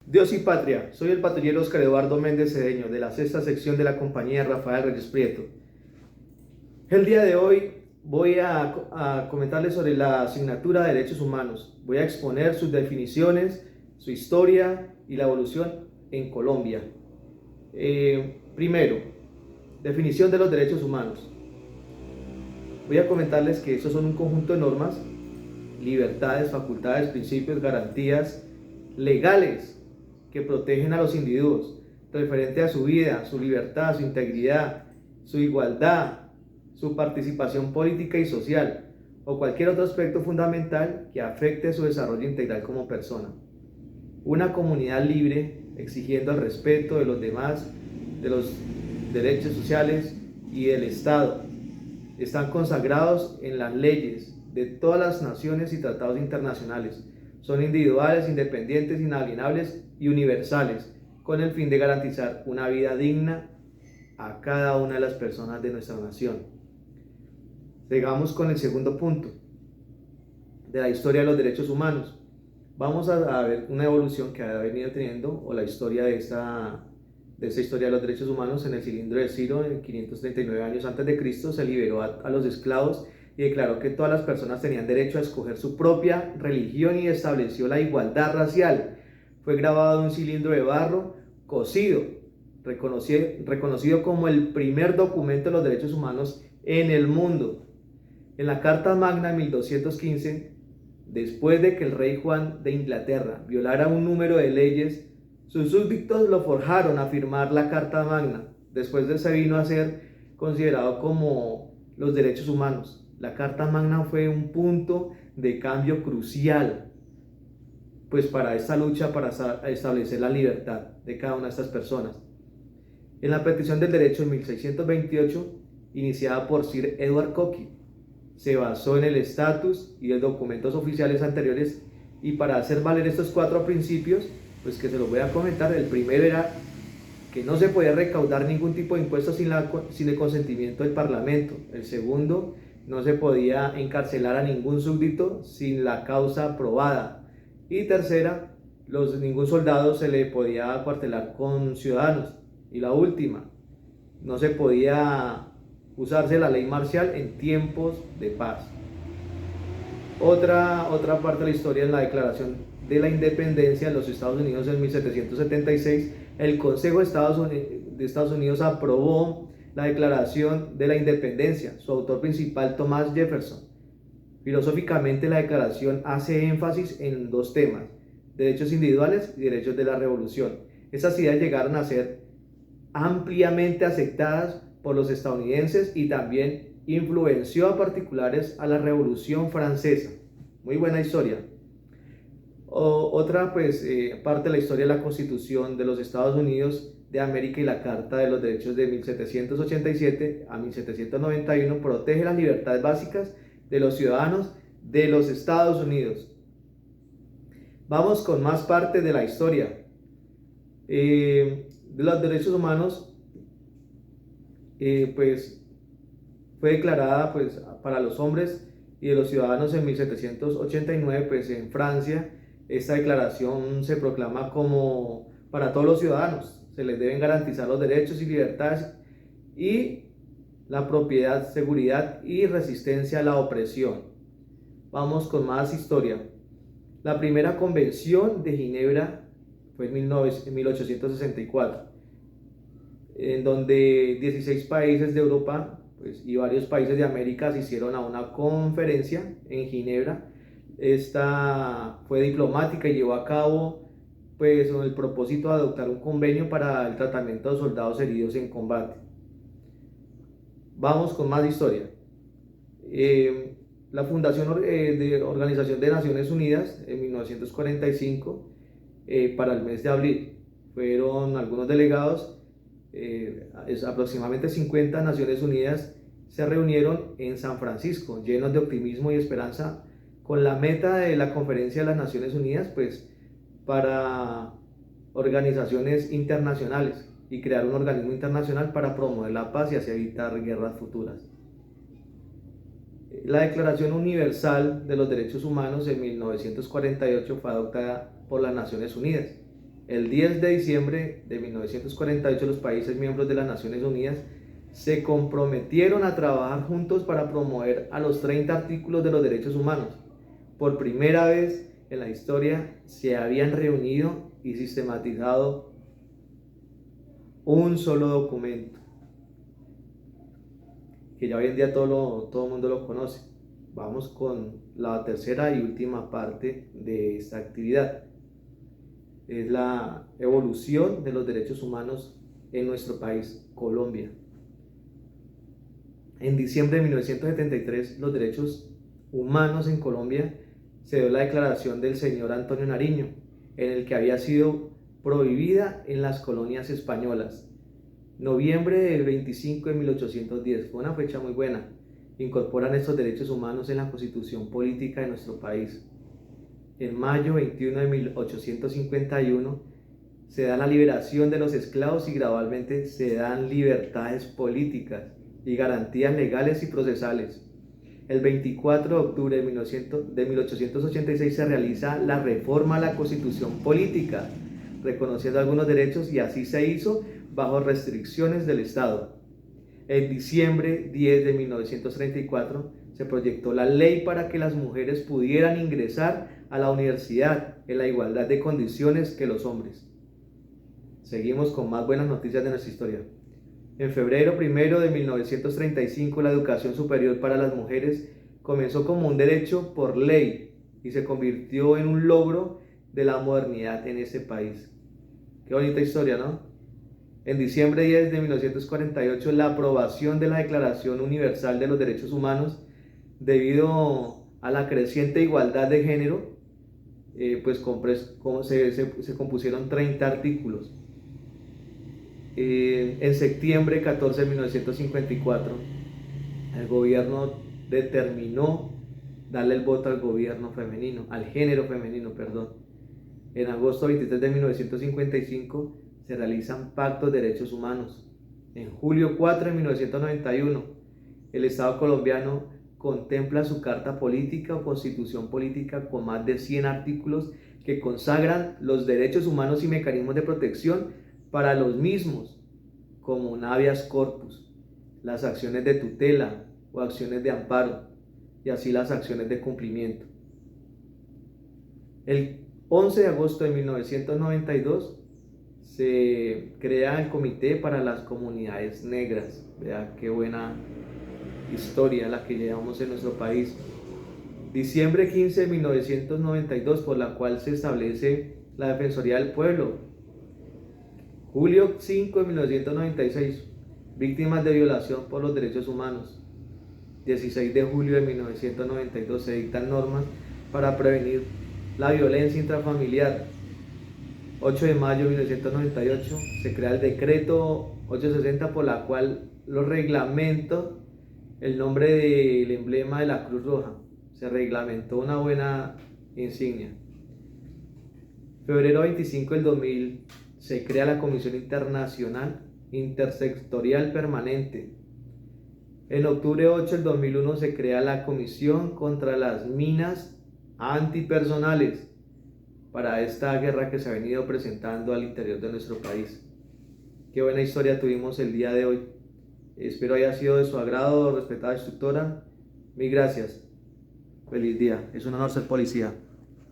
Dios y Patria, soy el patrullero Oscar Eduardo Méndez Cedeño, de la sexta sección de la compañía Rafael Reyes Prieto. El día de hoy voy a comentarles sobre la asignatura de Derechos Humanos. Voy a exponer sus definiciones, su historia y la evolución en Colombia. Primero, definición de los derechos humanos. Voy a comentarles que estos son un conjunto de normas, libertades, facultades, principios, garantías legales que protegen a los individuos referente a su vida, su libertad, su integridad, su igualdad, su participación política y social o cualquier otro aspecto fundamental que afecte su desarrollo integral como persona. Una comunidad libre exigiendo el respeto de los demás, de los derechos sociales y del Estado. Están consagrados en las leyes de todas las naciones y tratados internacionales. Son individuales, independientes, inalienables y universales, con el fin de garantizar una vida digna a cada una de las personas de nuestra nación. Sigamos con el segundo punto de la historia de los derechos humanos. Vamos a ver una evolución que ha venido teniendo, o la historia de esta historia de los derechos humanos. En el cilindro de Ciro, en 539 años antes de Cristo, se liberó a los esclavos y declaró que todas las personas tenían derecho a escoger su propia religión y estableció la igualdad racial. Fue grabado en un cilindro de barro cocido, reconocido como el primer documento de los derechos humanos en el mundo. En la Carta Magna de 1215, después de que el rey Juan de Inglaterra violara un número de leyes, sus súbditos lo forjaron a firmar la Carta Magna. Después de eso vino a ser considerado como los derechos humanos. La Carta Magna fue un punto de cambio crucial, pues para esta lucha para establecer la libertad de cada una de estas personas. En la petición del derecho en 1628, iniciada por Sir Edward Coke, se basó en el estatus y en documentos oficiales anteriores, y para hacer valer estos cuatro principios, pues que se los voy a comentar. El primero era que no se podía recaudar ningún tipo de impuesto sin el consentimiento del Parlamento. El segundo, no se podía encarcelar a ningún súbdito sin la causa aprobada. Y tercera, ningún soldado se le podía acuartelar con ciudadanos. Y la última, no se podía usarse la ley marcial en tiempos de paz. Otra parte de la historia es la Declaración de la Independencia de los Estados Unidos en 1776. El Consejo de Estados Unidos aprobó la Declaración de la Independencia. Su autor principal, Thomas Jefferson. Filosóficamente, la declaración hace énfasis en dos temas: derechos individuales y derechos de la revolución. Esas ideas llegaron a ser ampliamente aceptadas por los estadounidenses y también influenció a particulares a la Revolución Francesa. Muy buena historia. Otra parte de la historia de la Constitución de los Estados Unidos de América y la Carta de los Derechos de 1787 a 1791 protege las libertades básicas de los ciudadanos de los Estados Unidos. Vamos con más parte de la historia de los derechos humanos. Fue declarada para los hombres y de los ciudadanos en 1789, en Francia. Esta declaración se proclama como para todos los ciudadanos. Se les deben garantizar los derechos y libertades y la propiedad, seguridad y resistencia a la opresión. Vamos con más historia. La primera convención de Ginebra fue en 1864, en donde 16 países de Europa y varios países de América se hicieron a una conferencia en Ginebra. Esta fue diplomática y llevó a cabo con el propósito de adoptar un convenio para el tratamiento de soldados heridos en combate. Vamos con más historia. La Fundación de Organización de Naciones Unidas en 1945, para el mes de abril, fueron algunos delegados. Aproximadamente 50 Naciones Unidas se reunieron en San Francisco, llenos de optimismo y esperanza, con la meta de la Conferencia de las Naciones Unidas, para organizaciones internacionales y crear un organismo internacional para promover la paz y así evitar guerras futuras. La Declaración Universal de los Derechos Humanos en 1948 fue adoptada por las Naciones Unidas. El 10 de diciembre de 1948 los países miembros de las Naciones Unidas se comprometieron a trabajar juntos para promover a los 30 artículos de los derechos humanos. Por primera vez en la historia se habían reunido y sistematizado un solo documento, que ya hoy en día todo el mundo lo conoce. Vamos con la tercera y última parte de esta actividad. Es la evolución de los derechos humanos en nuestro país, Colombia. En diciembre de 1973, los derechos humanos en Colombia se dio la declaración del señor Antonio Nariño, en el que había sido prohibida en las colonias españolas. Noviembre del 25 de 1810, fue una fecha muy buena. Incorporan estos derechos humanos en la Constitución Política de nuestro país. En mayo 21 de 1851 se da la liberación de los esclavos y gradualmente se dan libertades políticas y garantías legales y procesales. El 24 de octubre de 1886 se realiza la reforma a la Constitución Política, reconociendo algunos derechos, y así se hizo bajo restricciones del Estado. En diciembre 10 de 1934 se proyectó la ley para que las mujeres pudieran ingresar a la universidad en la igualdad de condiciones que los hombres. Seguimos con más buenas noticias de nuestra historia. En febrero 1 de 1935 la educación superior para las mujeres comenzó como un derecho por ley y se convirtió en un logro de la modernidad en este país. Qué bonita historia, ¿no? En diciembre 10 de 1948, la aprobación de la Declaración Universal de los Derechos Humanos, debido a la creciente igualdad de género, se compusieron 30 artículos. En septiembre 14 de 1954, el gobierno determinó darle el voto al gobierno femenino, al género femenino, perdón. En agosto 23 de 1955 se realizan pactos de derechos humanos. En julio 4 de 1991, el Estado colombiano contempla su carta política o constitución política con más de 100 artículos que consagran los derechos humanos y mecanismos de protección para los mismos, como un habeas corpus, las acciones de tutela o acciones de amparo, y así las acciones de cumplimiento. El 11 de agosto de 1992 se crea el Comité para las Comunidades Negras. Vea qué buena historia la que llevamos en nuestro país. Diciembre 15 de 1992, por la cual se establece la Defensoría del Pueblo. Julio 5 de 1996, víctimas de violación por los derechos humanos. 16 de julio de 1992 se dictan normas para prevenir la violencia intrafamiliar. 8 de mayo de 1998 se crea el decreto 860, por la cual los reglamentos el nombre del emblema de la Cruz Roja. Se reglamentó una buena insignia. Febrero 25 del 2000 se crea la Comisión Internacional Intersectorial Permanente. En octubre 8 del 2001 se crea la Comisión contra las Minas Antipersonales, para esta guerra que se ha venido presentando al interior de nuestro país. Qué buena historia tuvimos el día de hoy. Espero haya sido de su agrado, respetada instructora. Mil gracias. Feliz día. Es un honor ser policía.